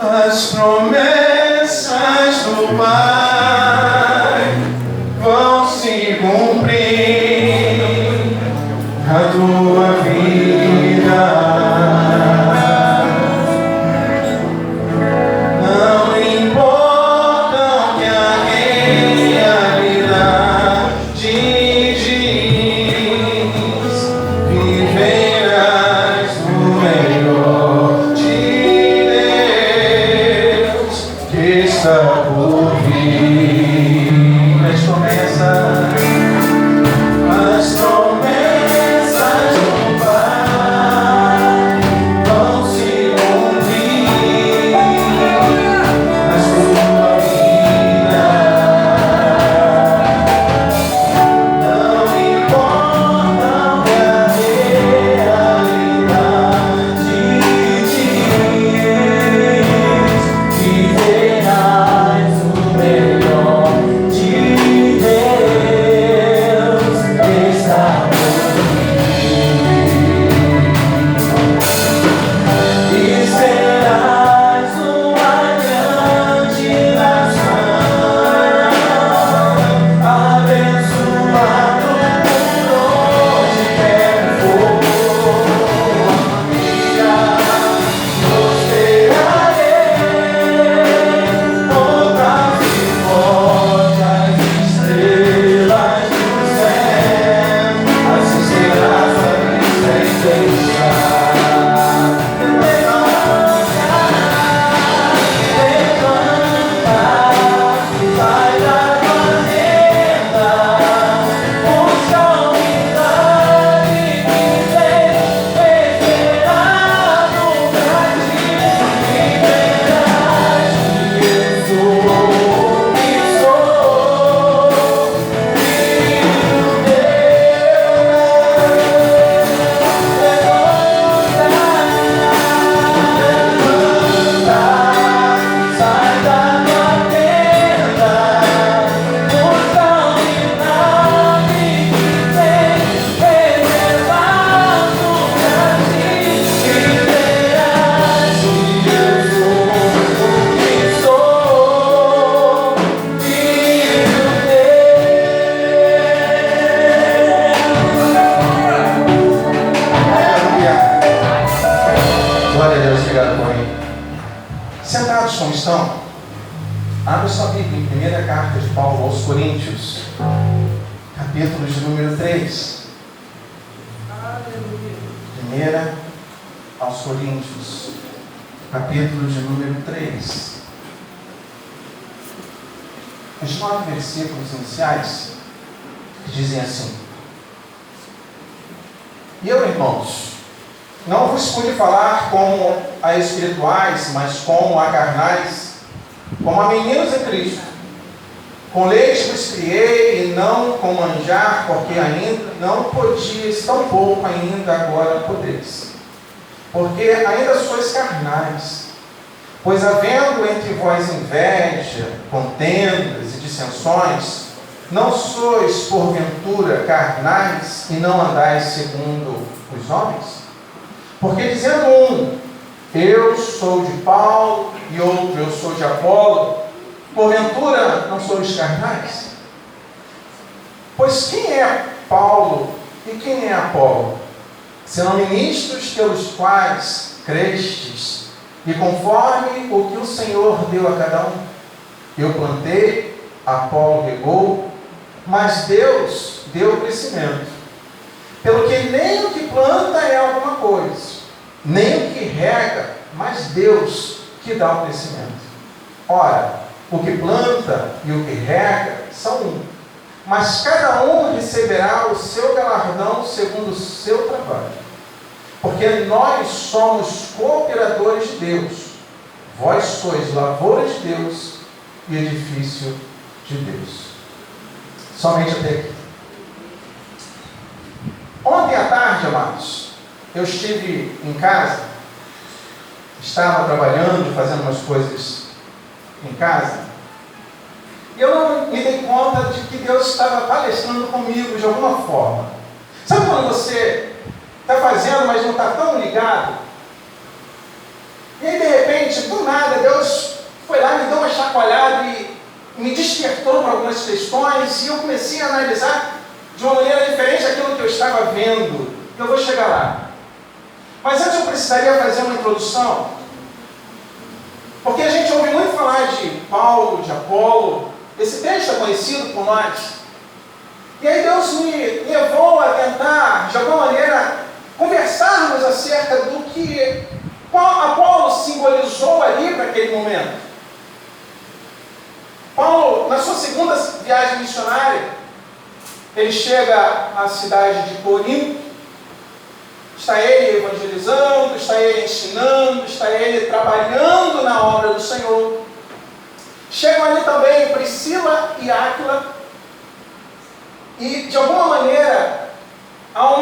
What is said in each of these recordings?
As promessas do Pai vão se cumprir na tua vida. Não importa o que a realidade diz, viverás no melhor de Deus que está por vir. As promessas do Pai vão se cumprir na sua vida. Não importa o que a realidade diz, viverás o melhor de Deus que está por vir. E serás uma grande nação, abençoado por onde quer que for. Prosperarei, montas e fortes estrelas do céu, assim será sua descendência. Levanta, sai da tormenta, busca a humildade que vem esperado pra ti. Viverás que eu sou, que sou filho Levanta, sai da tua tenda, busca a humildade que vem reservado pra ti. Viverás que eu sou, filho Aleluia. Glória a Deus, obrigado por mim. Sentados como estão, abra sua Bíblia em primeira carta de Paulo aos Coríntios, capítulo de número 3. Primeira aos Coríntios, capítulo de número 3. Os 9 versículos iniciais que dizem assim: E eu, irmãos, não vos pude falar como a espirituais, mas como a carnais, como a meninos em Cristo. Com leite vos criei, e não com manjar, porque ainda não podias, tão pouco ainda agora podeis. Porque ainda sois carnais. Pois havendo entre vós inveja, contendas e dissensões, não sois porventura carnais e não andais segundo os homens? Porque dizendo um, eu sou de Paulo, e outro, eu sou de Apolo, porventura não sois carnais? Pois quem é Paulo e quem é Apolo? Senão ministros pelos quais crestes, e conforme o que o Senhor deu a cada um. Eu plantei, Apolo regou, mas Deus deu o crescimento. Pelo que nem o que planta é alguma coisa, nem o que rega, mas Deus que dá o crescimento. Ora, o que planta e o que rega são um, mas cada um receberá o seu galardão segundo o seu trabalho. Porque nós somos cooperadores de Deus, vós sois lavoura de Deus e edifício de Deus. Somente até aqui. Ontem à tarde, amados, eu estive em casa, estava trabalhando, fazendo umas coisas em casa, e eu não me dei conta de que Deus estava palestrando comigo de alguma forma. Sabe quando você está fazendo, mas não está tão ligado? E aí, de repente, do nada, Deus foi lá, me deu uma chacoalhada e me despertou para algumas questões, e eu comecei a analisar de uma maneira diferente aquilo que eu estava vendo. Eu vou chegar lá. Mas antes eu precisaria fazer uma introdução, porque a gente ouve muito falar de Paulo, de Apolo. Esse texto é conhecido por nós. E aí Deus me levou a tentar, de alguma maneira, conversarmos acerca do que Apolo simbolizou ali para aquele momento. Paulo, na sua segunda viagem missionária, ele chega à cidade de Corinto. Está ele evangelizando, está ele ensinando, está ele trabalhando na obra do Senhor. Chegam ali também Priscila e Áquila, e de alguma maneira há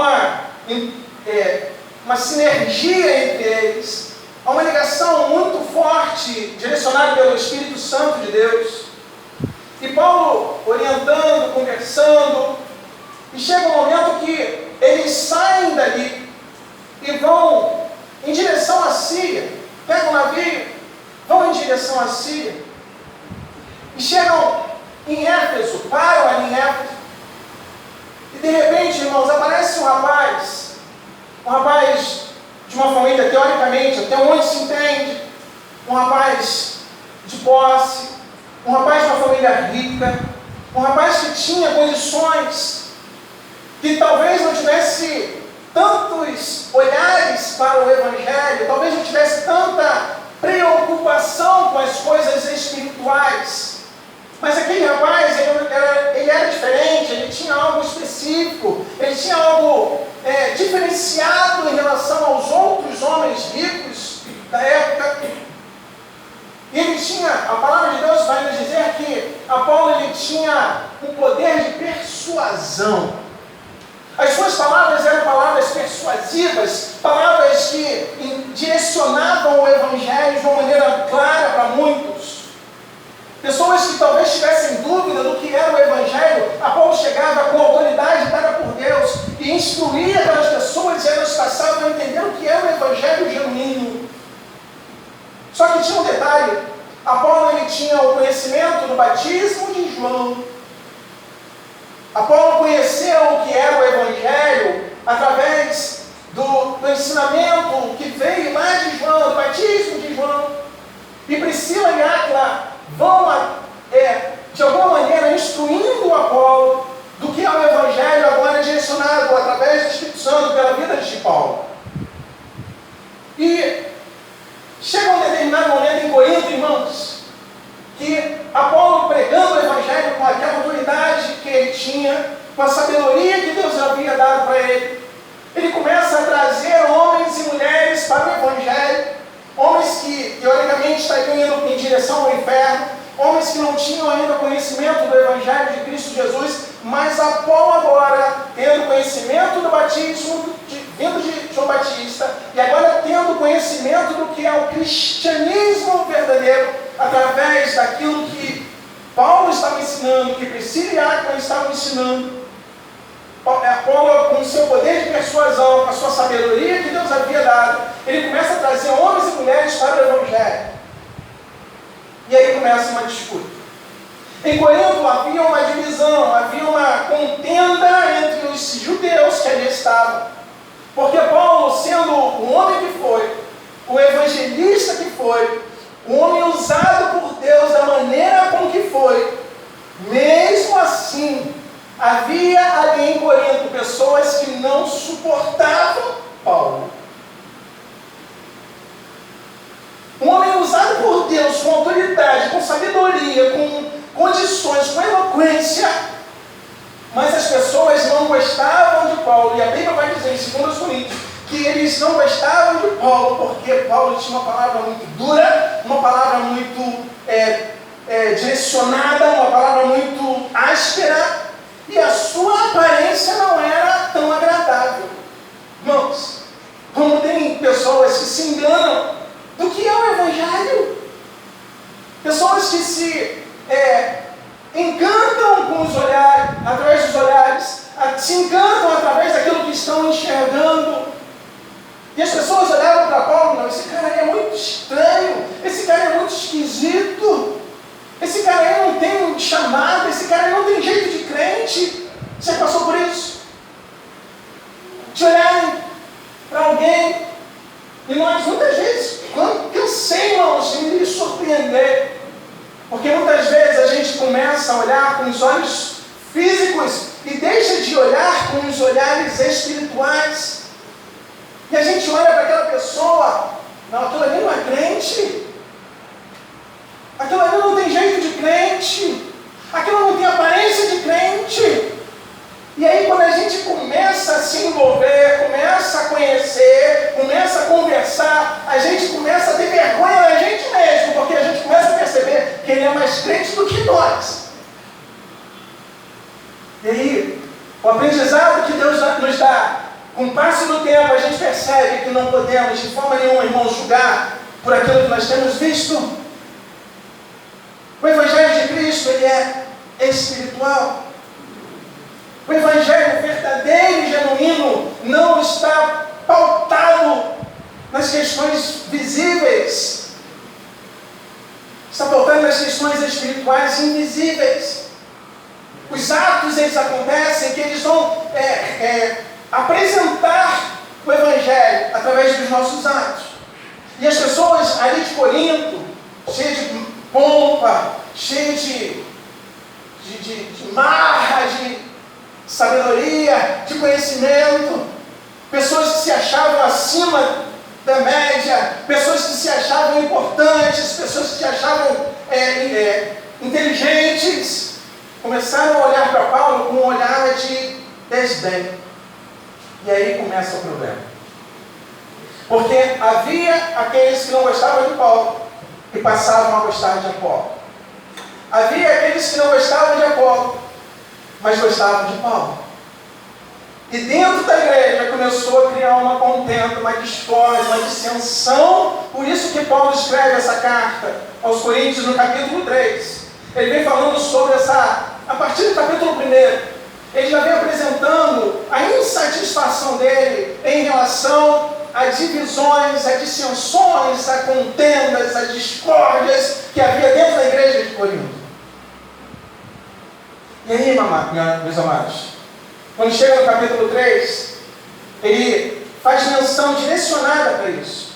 uma sinergia entre eles, há uma ligação muito forte, direcionada pelo Espírito Santo de Deus. E Paulo orientando, conversando, e chega um momento que eles saem dali e vão em direção à Síria, pegam o navio, vão em direção à Síria, e chegam em Éfeso, param ali em Éfeso, e de repente, irmãos, aparece um rapaz de uma família, teoricamente, até onde se entende, um rapaz de posse, um rapaz de uma família rica, um rapaz que tinha condições, que talvez não tivesse tantos olhares para o Evangelho, talvez não tivesse tanta preocupação com as coisas espirituais, mas aquele rapaz, ele era diferente, ele tinha algo específico, ele tinha algo diferenciado em relação aos outros homens ricos da época. E ele tinha, a palavra de Deus vai nos dizer que Apolo ele tinha um poder de persuasão. As suas palavras eram palavras persuasivas, palavras que direcionavam o Evangelho de uma maneira clara para muitos. Pessoas que talvez tivessem dúvida do que era o Evangelho, Apolo chegava com autoridade dada por Deus e instruía aquelas pessoas e elas passavam a entender o que era o Evangelho genuíno. Só que tinha um detalhe: Apolo ele tinha o conhecimento do batismo de João. Apolo conheceu o que era o Evangelho através do ensinamento que veio lá de João, do batismo de João. E Priscila e Áquila vão, de alguma maneira, instruindo o Apolo do que é o Evangelho agora direcionado através do Espírito Santo pela vida de Paulo. E chega um determinado momento em Corinto, irmãos, que Apolo, pregando o Evangelho com aquela autoridade que ele tinha, com a sabedoria que Deus havia dado para ele, ele começa a trazer homens e mulheres para o Evangelho, homens que teoricamente estariam indo em direção ao inferno, homens que não tinham ainda conhecimento do Evangelho de Cristo Jesus, mas Apolo agora, tendo conhecimento do batismo vindo de João Batista, e agora tendo conhecimento do que é o cristianismo verdadeiro, através daquilo que Paulo estava ensinando, que Priscila e Áquila estavam ensinando, Apolo, com o seu poder de persuasão, com a sua sabedoria que Deus havia dado, ele começa a trazer homens e mulheres para o Evangelho. E aí começa uma disputa. Em Corinto havia uma divisão, havia uma contenda entre os judeus que ali estavam. Porque Paulo, sendo o homem que foi, o evangelista que foi, o homem usado por Deus da maneira com que foi, mesmo assim, havia ali em Corinto pessoas que não suportavam Paulo. Um homem usado por Deus com autoridade, com sabedoria, com condições, com eloquência, mas as pessoas não gostavam de Paulo. E a Bíblia vai dizer em 2 Coríntios que eles não gostavam de Paulo porque Paulo tinha uma palavra muito dura, uma palavra muito direcionada, uma palavra muito áspera, e a sua aparência não era tão agradável. Irmãos, como tem pessoas que se enganam do que é o Evangelho, pessoas que se encantam com os olhares, através dos olhares, se encantam através daquilo que estão enxergando, E as pessoas olhavam para Paulo e falavam, esse cara aí é muito estranho, esse cara é muito esquisito, esse cara aí não tem chamada, esse cara aí não tem jeito de crente. Você passou por isso? De olharem para alguém, e nós muitas vezes, cansei, irmãos, de me surpreender, porque muitas vezes a gente começa a olhar com os olhos físicos e deixa de olhar com os olhares espirituais. E a gente olha para aquela pessoa, não, aquilo ali não é crente, aquilo ali não tem jeito de crente, aquilo não tem aparência de crente. E aí quando a gente começa a se envolver, começa a conhecer, começa a conversar, a gente começa a ter vergonha da gente mesmo, porque a gente começa a perceber que ele é mais crente do que nós. E aí, o aprendizado que Deus nos dá, com o passo do tempo, a gente percebe que não podemos de forma nenhuma, irmão, julgar por aquilo que nós temos visto. O Evangelho de Cristo, ele é espiritual. O Evangelho verdadeiro e genuíno não está pautado nas questões visíveis. Está pautado nas questões espirituais invisíveis. Os atos, eles acontecem, que eles vão apresentar o Evangelho através dos nossos atos. E as pessoas ali de Corinto, cheias de pompa, cheias de marra, de sabedoria, de conhecimento, pessoas que se achavam acima da média, pessoas que se achavam importantes, pessoas que se achavam inteligentes, começaram a olhar para Paulo com um olhar de desdém. E aí começa o problema. Porque havia aqueles que não gostavam de Paulo e passavam a gostar de Apolo. Havia aqueles que não gostavam de Apolo, mas gostavam de Paulo. E dentro da igreja começou a criar uma contenda, uma discórdia, uma dissensão. Por isso que Paulo escreve essa carta aos Coríntios no capítulo 3. Ele vem falando sobre a partir do capítulo 1, ele já vem apresentando a insatisfação dele em relação a divisões, a dissensões, a contendas, a discórdias que havia dentro da igreja de Corinto. E aí, meus amados, quando chega no capítulo 3, ele faz menção direcionada para isso.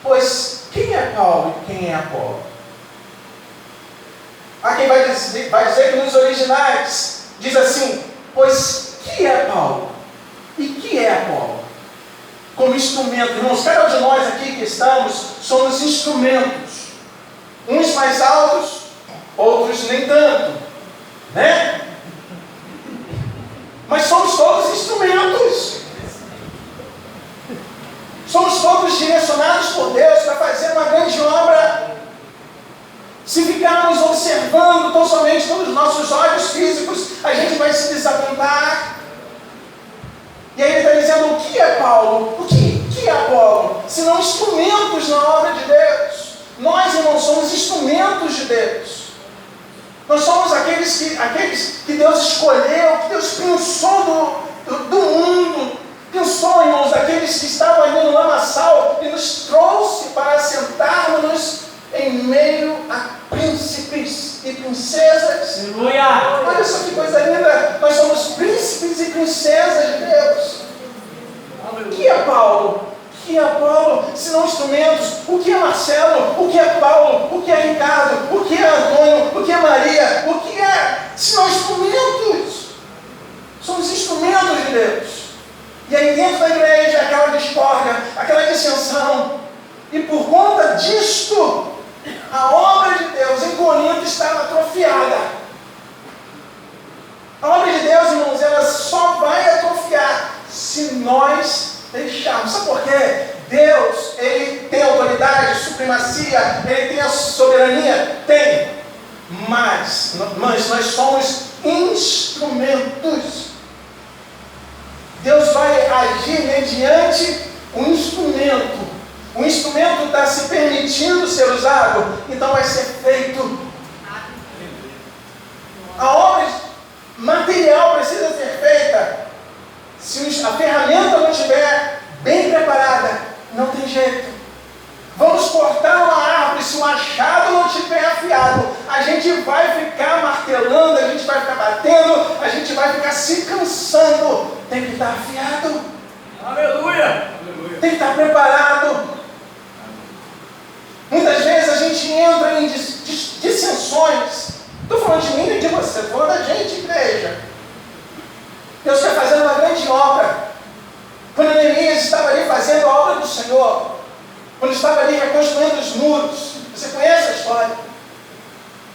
Pois quem é Paulo e quem é Apolo? Há quem vai dizer que nos originais diz assim, pois que é Paulo e que é Apolo? Como instrumento, irmãos, cada um de nós aqui que estamos, somos instrumentos. Uns mais altos, outros nem tanto, né? Mas somos todos instrumentos. Somos todos direcionados por Deus para fazer uma grande obra. Se ficarmos observando tão somente pelos nossos olhos físicos, a gente vai se desapontar. E aí ele está dizendo, o que é Paulo? O que é Apolo? Senão instrumentos na obra de Deus. Nós, irmãos, somos instrumentos de Deus. Nós somos aqueles que Deus escolheu, que Deus pensou do mundo. Pensou, irmãos, daqueles que estavam ali no lamaçal e nos trouxe para assentarmos em meio a príncipes e princesas. Aleluia! Olha só que coisa linda! Nós somos príncipes e princesas de Deus. O que é Paulo? O que é Apolo? Se não instrumentos. O que é Marcelo? O que é Paulo? O que é Ricardo? O que é Antônio? O que é Maria? O que é? Se não instrumentos. Somos instrumentos de Deus. E aí dentro da igreja, aquela discórdia, aquela dissensão. E por conta disto, a obra de Deus em Corinto estava atrofiada. A obra de Deus, irmãos, ela só vai atrofiar se nós deixarmos. Sabe por quê? Deus, Ele tem autoridade, supremacia, Ele tem a soberania? Tem. Mas nós somos instrumentos. Deus vai agir mediante o instrumento. O instrumento está se permitindo ser usado, então vai ser feito. A obra material precisa ser feita. Se a ferramenta não estiver bem preparada, afiado. A gente vai ficar martelando, a gente vai ficar batendo, a gente vai ficar se cansando. Tem que estar afiado. Aleluia! Tem que estar preparado. Muitas vezes a gente entra em dissensões. Estou falando de mim e de você, estou falando da gente, igreja. Deus quer fazer uma grande obra. Quando Neemias estava ali fazendo a obra do Senhor, quando estava ali reconstruindo os muros, você conhece a história.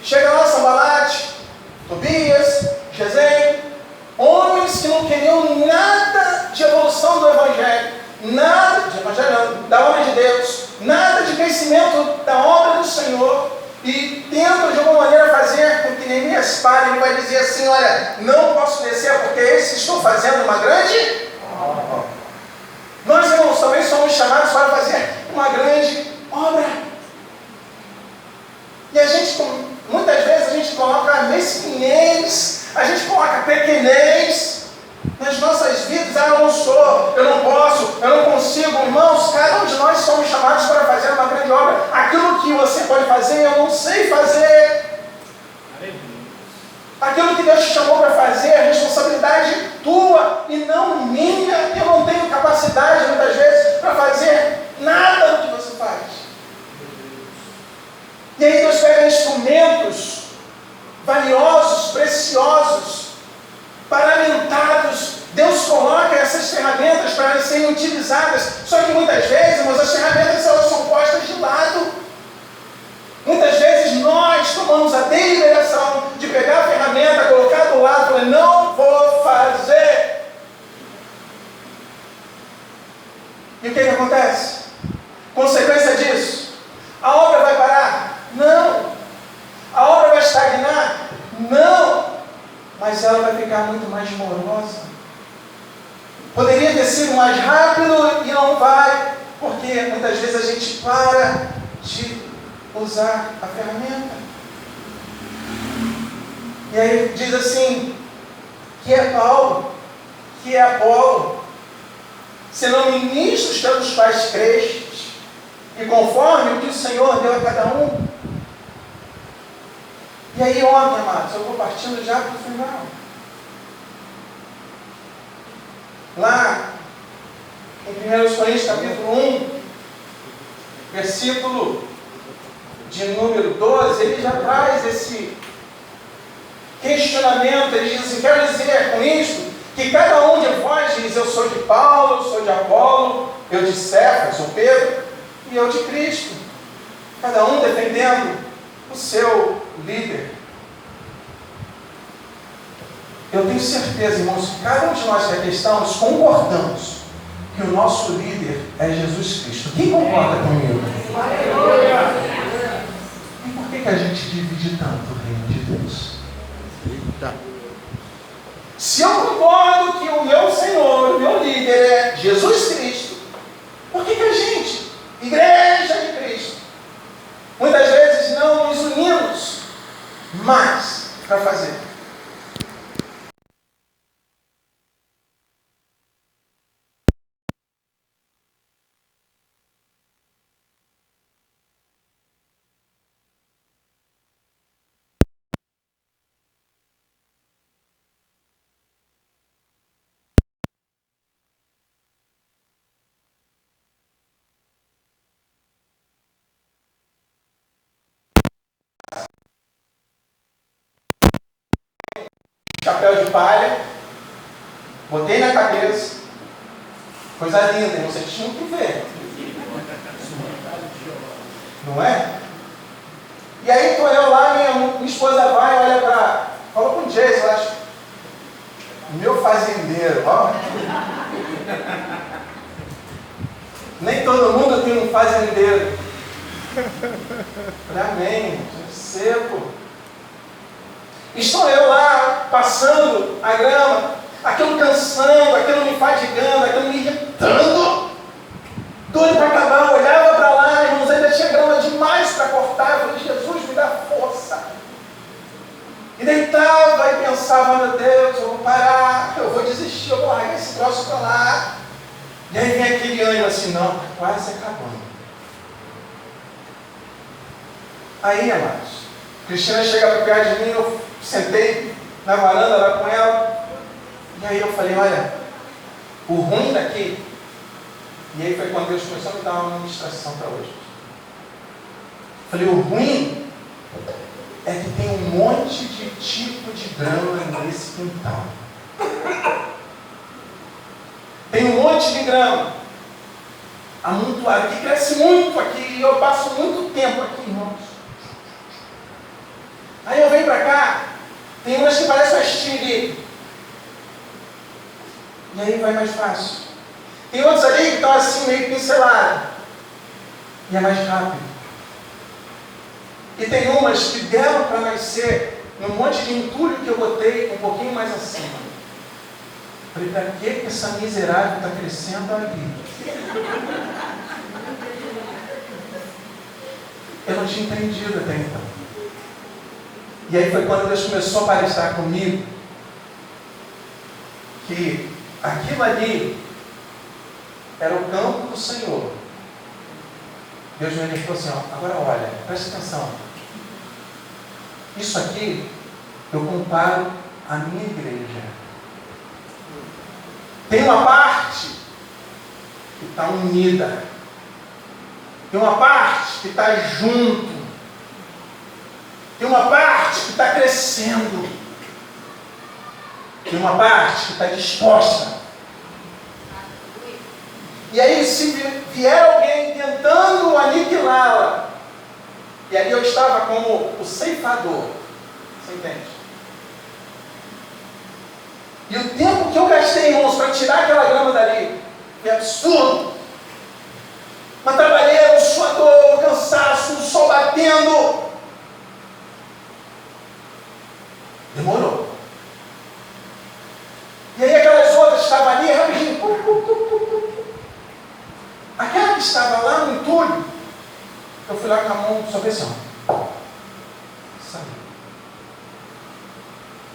Chega lá Sanbalate, Tobias, Gesem, homens que não queriam nada de evolução do Evangelho, nada de Evangelho, da obra de Deus, nada de crescimento da obra do Senhor, e tentam de alguma maneira fazer com que Neemias pare. Ele vai dizer assim: olha, não posso descer porque esses estão fazendo uma grande obra. Nós, irmãos, também somos chamados para fazer uma grande obra. E a gente, muitas vezes, a gente coloca mesquinhez, a gente coloca pequenez nas nossas vidas. Eu não sou, eu não posso, eu não consigo. Irmãos, cada um de nós somos chamados para fazer uma grande obra. Aquilo que você pode fazer, eu não sei fazer. Aquilo que Deus te chamou para fazer, a responsabilidade tua e não minha. Eu não tenho capacidade, muitas vezes, para fazer nada do que você faz. E aí Deus pega instrumentos valiosos, preciosos, paramentados. Deus coloca essas ferramentas para serem utilizadas. Só que muitas vezes, irmãos, as ferramentas elas são postas de lado. Muitas vezes nós tomamos a deliberação de pegar a ferramenta, colocar do lado e falar: não vou fazer. E o que acontece? Consequência disso? A obra vai parar? Não. A obra vai estagnar? Não. Mas ela vai ficar muito mais morosa. Poderia ter sido mais rápido e não vai, porque muitas vezes a gente para de usar a ferramenta. E aí diz assim: que é Paulo, que é Apolo, senão ministros pelos quais crestes, e conforme o que o Senhor deu a cada um. E aí ontem, amados, eu vou partindo já para o final. Lá em 1 Coríntios capítulo 1, versículo de número 12, ele já traz esse questionamento. Ele diz assim: quero dizer com isto que cada um de vós diz: eu sou de Paulo, eu sou de Apolo, eu de Cefas, sou Pedro, e eu de Cristo. Cada um defendendo o seu líder. Eu tenho certeza, irmãos, que cada um de nós que aqui estamos concordamos que o nosso líder é Jesus Cristo. Quem concorda comigo? E por que a gente divide tanto o reino de Deus? Se eu concordo que o meu Senhor, o meu líder é Jesus Cristo, por que a gente, igreja de Cristo, muitas vezes não nos unimos mais para fazer? Chapéu de palha, botei na cabeça, coisa linda, vocês tinham que ver, não é? E aí estou eu lá, minha esposa vai, olha para, fala com o Jason, eu acho, meu fazendeiro, ó. Nem todo mundo tem um fazendeiro. Amém, seco. Estou eu lá, passando a grama, aquilo cansando, aquilo me fadigando, aquilo me irritando, doido para acabar. Eu olhava para lá, irmãos, ainda tinha grama demais para cortar. Eu falei: Jesus, me dá força. E deitava e pensava: meu Deus, eu vou parar, eu vou desistir, eu vou largar esse troço para lá. E aí vem aquele ânimo assim: não, está quase acabando. Aí, amados, Cristina chega para perto de mim, eu sentei na varanda lá com ela. E aí eu falei, olha, o ruim daqui. E aí foi quando Deus começou a me dar uma ministração para hoje. Falei, o ruim é que tem um monte de tipo de grama nesse quintal. Tem um monte de grama amontoada, que cresce muito aqui, e eu passo muito tempo aqui, irmãos. Aí eu venho para cá, tem umas que parecem uma estirpe. E aí vai mais fácil. Tem outros ali que estão assim, meio pincelados. E é mais rápido. E tem umas que deram para nascer num monte de entulho que eu botei um pouquinho mais acima. Falei, para que essa miserável está crescendo ali? Eu não tinha entendido até então. E aí foi quando Deus começou a palestrar comigo que aquilo ali era o campo do Senhor. Deus me falou assim, ó, agora olha, presta atenção. Isso aqui eu comparo à minha igreja. Tem uma parte que está unida. Tem uma parte que está junto. Tem uma parte que está crescendo. Tem uma parte que está disposta. E aí, se vier alguém tentando aniquilá-la, e ali eu estava como o ceifador, você entende? E o tempo que eu gastei, irmãos, para tirar aquela grama dali, foi absurdo. Uma trabalheira, um suador, um cansaço, um sol batendo. Demorou. E aí aquelas outras estavam ali, rapidinho. Aquela que estava lá no entulho, eu fui lá com a mão, só que assim, ó. Saiu.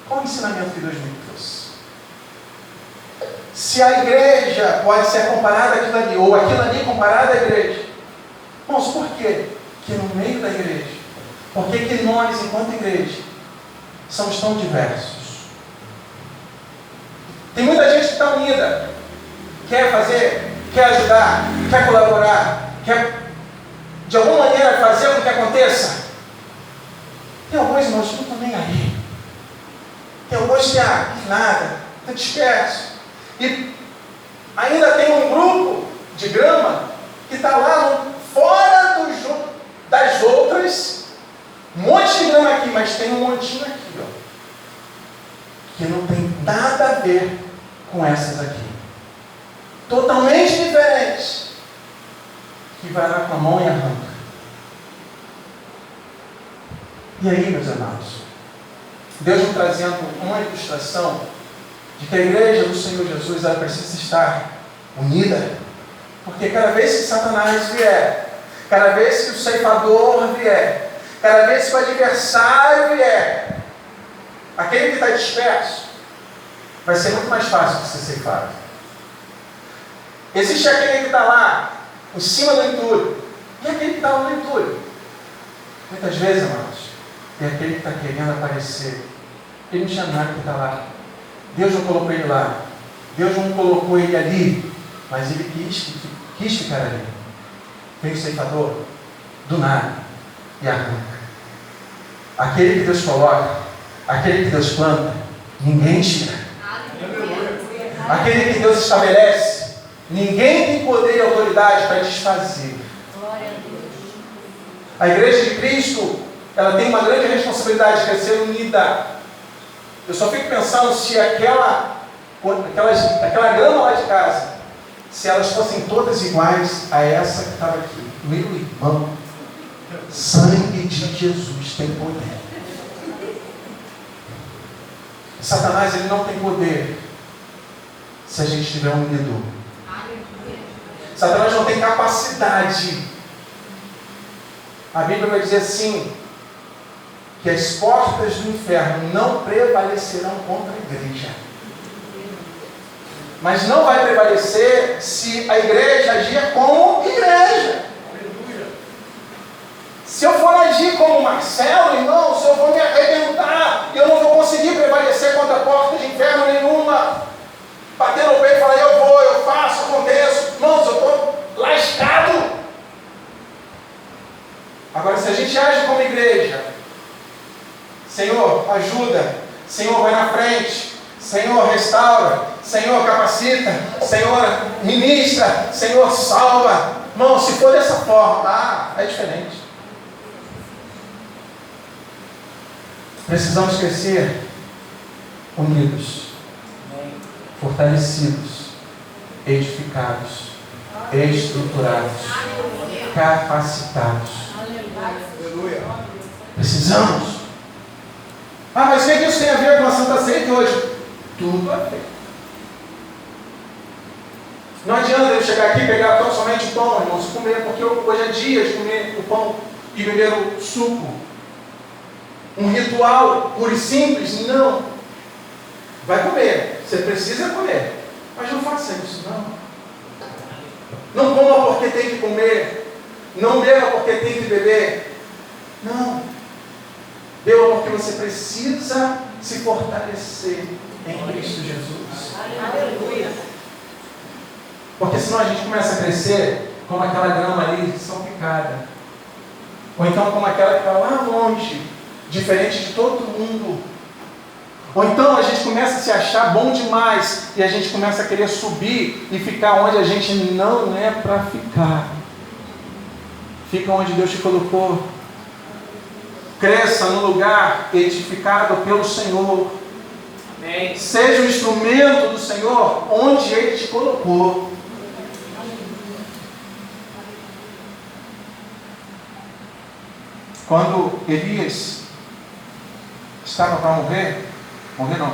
Qual o ensinamento que Deus me trouxe? Se a igreja pode ser comparada àquilo ali, ou aquilo ali comparado à igreja. Irmãos, por quê? Que no meio da igreja, por que nós, enquanto igreja, somos tão diversos? Tem muita gente que está unida, quer fazer, quer ajudar, quer colaborar, quer de alguma maneira fazer com que aconteça. Tem alguns, irmãos, que não estão nem aí. Tem alguns que nada, está disperso. E ainda tem um grupo de grama que está lá fora das outras. Um monte de grama aqui, mas tem um montinho aqui, ó, que não tem nada a ver com essas aqui. Totalmente diferentes. Que vai lá com a mão e arranca. E aí, meus amados, Deus nos trazendo uma ilustração de que a igreja do Senhor Jesus, ela precisa estar unida, porque cada vez que Satanás vier, cada vez que o ceifador vier, cada vez que o adversário vier, aquele que está disperso, vai ser muito mais fácil de ser ceifado. Existe aquele que está lá, em cima do entulho, e aquele que está lá no entulho. Muitas vezes, amados, tem aquele que está querendo aparecer. Ele não tinha nada que está lá. Deus não colocou ele lá. Deus não colocou ele ali. Mas ele quis ficar ali. Vem o ceifador, do nada, e arranca. Aquele que Deus coloca, aquele que Deus planta, ninguém tira. Aquele que Deus estabelece, ninguém tem poder e autoridade para desfazer. A igreja de Cristo, ela tem uma grande responsabilidade de crescer unida. Eu só fico pensando se aquela grama lá de casa, se elas fossem todas iguais a essa que estava aqui. Meu irmão, sangue de Jesus tem poder. Satanás, ele não tem poder se a gente estiver unido. Satanás não tem capacidade. A Bíblia vai dizer assim, que as portas do inferno não prevalecerão contra a igreja. Mas não vai prevalecer se a igreja agir como igreja. Se eu for agir como Marcelo, irmão, se gente age como igreja? Senhor, ajuda. Senhor, vai na frente. Senhor, restaura. Senhor, capacita. Senhor, ministra. Senhor, salva. Irmão, se for dessa forma, é diferente. Precisamos crescer unidos, fortalecidos, edificados, estruturados, capacitados. Precisamos. Mas o que isso tem a ver com a Santa Ceia de hoje? Tudo a ver. Não adianta eu chegar aqui e pegar tão somente o pão, irmãos, e comer, porque hoje é dia de comer o pão e beber o suco. Um ritual puro e simples? Não. Vai comer. Você precisa comer. Mas não faça isso, não. Não coma porque tem que comer. Não beba porque tem que beber. Não. Beba porque você precisa se fortalecer em Cristo Jesus. Aleluia. Porque senão a gente começa a crescer como aquela grama ali salpicada. Ou então como aquela que está lá longe, diferente de todo mundo. Ou então a gente começa a se achar bom demais e a gente começa a querer subir e ficar onde a gente não é para ficar. Fica onde Deus te colocou. Cresça no lugar edificado pelo Senhor. Amém. Seja o instrumento do Senhor onde Ele te colocou. Quando Elias estava para morrer não,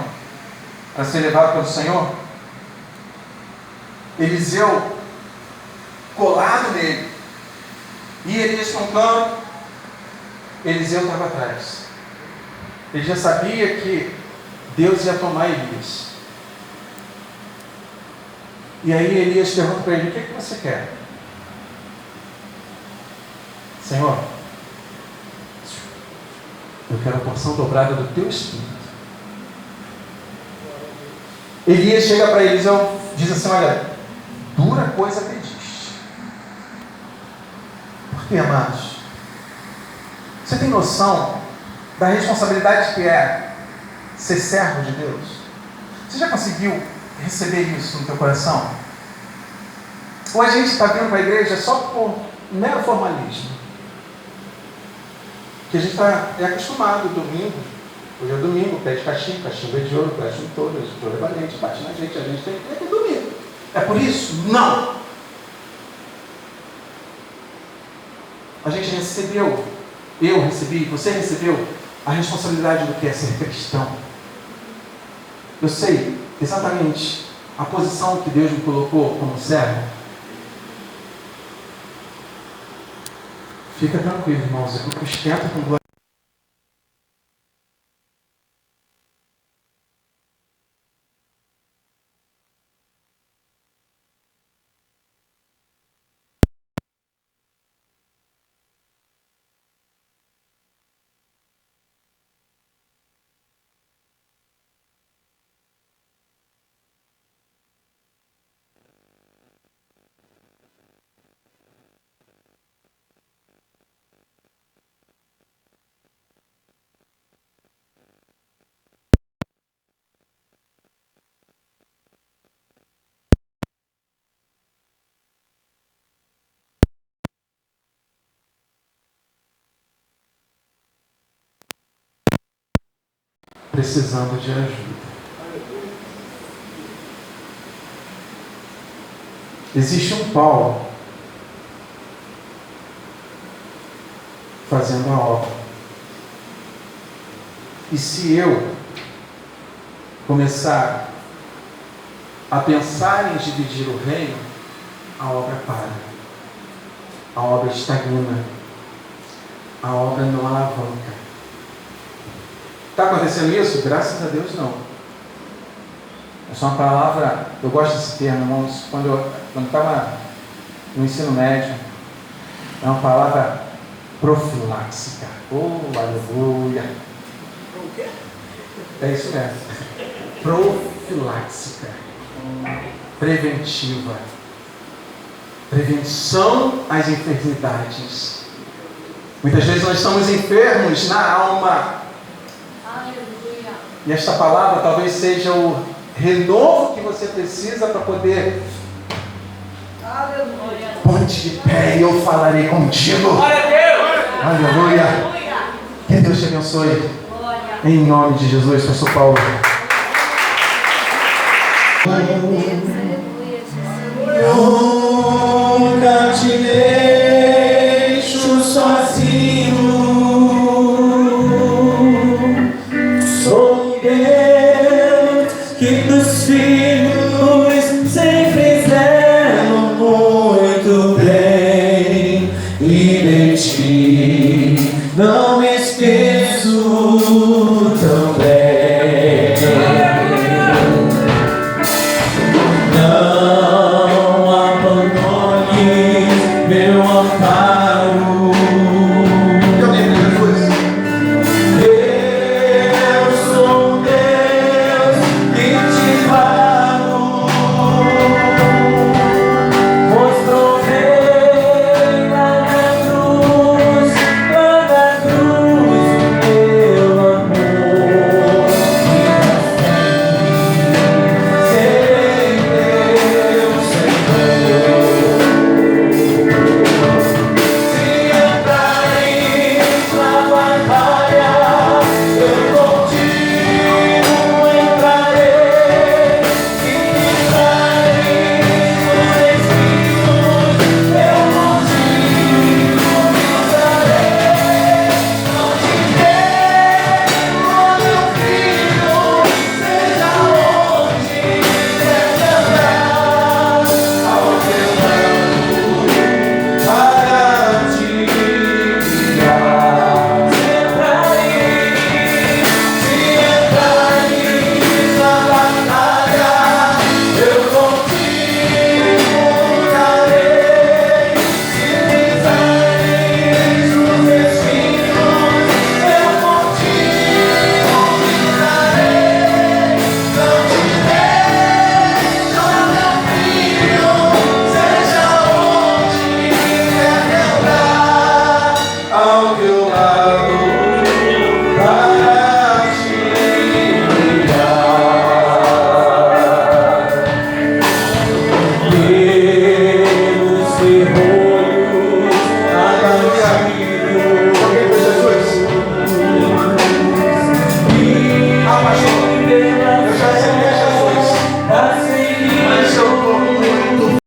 para ser levado pelo Senhor, Eliseu colado nele, e Elias para um canto, Eliseu estava atrás. Ele já sabia que Deus ia tomar Elias. E aí Elias pergunta para ele: o que você quer? Senhor, eu quero a porção dobrada do teu espírito. Elias chega para Eliseu e diz assim: olha, dura coisa pediste. Por quê, amados? Você tem noção da responsabilidade que é ser servo de Deus? Você já conseguiu receber isso no teu coração? Ou a gente está vindo para a igreja só por mero formalismo? Que a gente é acostumado, domingo, hoje é domingo, pede cachimbo é de ouro, cachimbo todo, de ouro é valente, bate na gente, a gente tem que ter domingo. É por isso? Não! A gente recebeu, eu recebi, você recebeu a responsabilidade do que é ser cristão. Eu sei exatamente a posição que Deus me colocou como servo. Fica tranquilo, irmãos, eu sustento com glória. Precisando de ajuda. Existe um Paulo fazendo a obra. E se eu começar a pensar em dividir o reino, a obra para. A obra estagna. A obra não alavanca. Está acontecendo isso? Graças a Deus não. É só uma palavra, eu gosto desse termo, irmãos, quando eu estava no ensino médio, é uma palavra profiláxica. Oh, aleluia! É isso mesmo. Profiláxica. Preventiva. Prevenção às enfermidades. Muitas vezes nós estamos enfermos na alma. Aleluia. E esta palavra talvez seja o renovo que você precisa para poder. Aleluia. Ponte de pé e eu falarei contigo. Glória a Deus. Aleluia. Aleluia. Que Deus te abençoe. Glória. Em nome de Jesus, pastor Paulo. Glória a Deus. Aleluia, Jesus. Nunca te deixo sozinho. Sou um Deus que dos filhos sempre fizeram muito bem, e de ti não me esqueço também.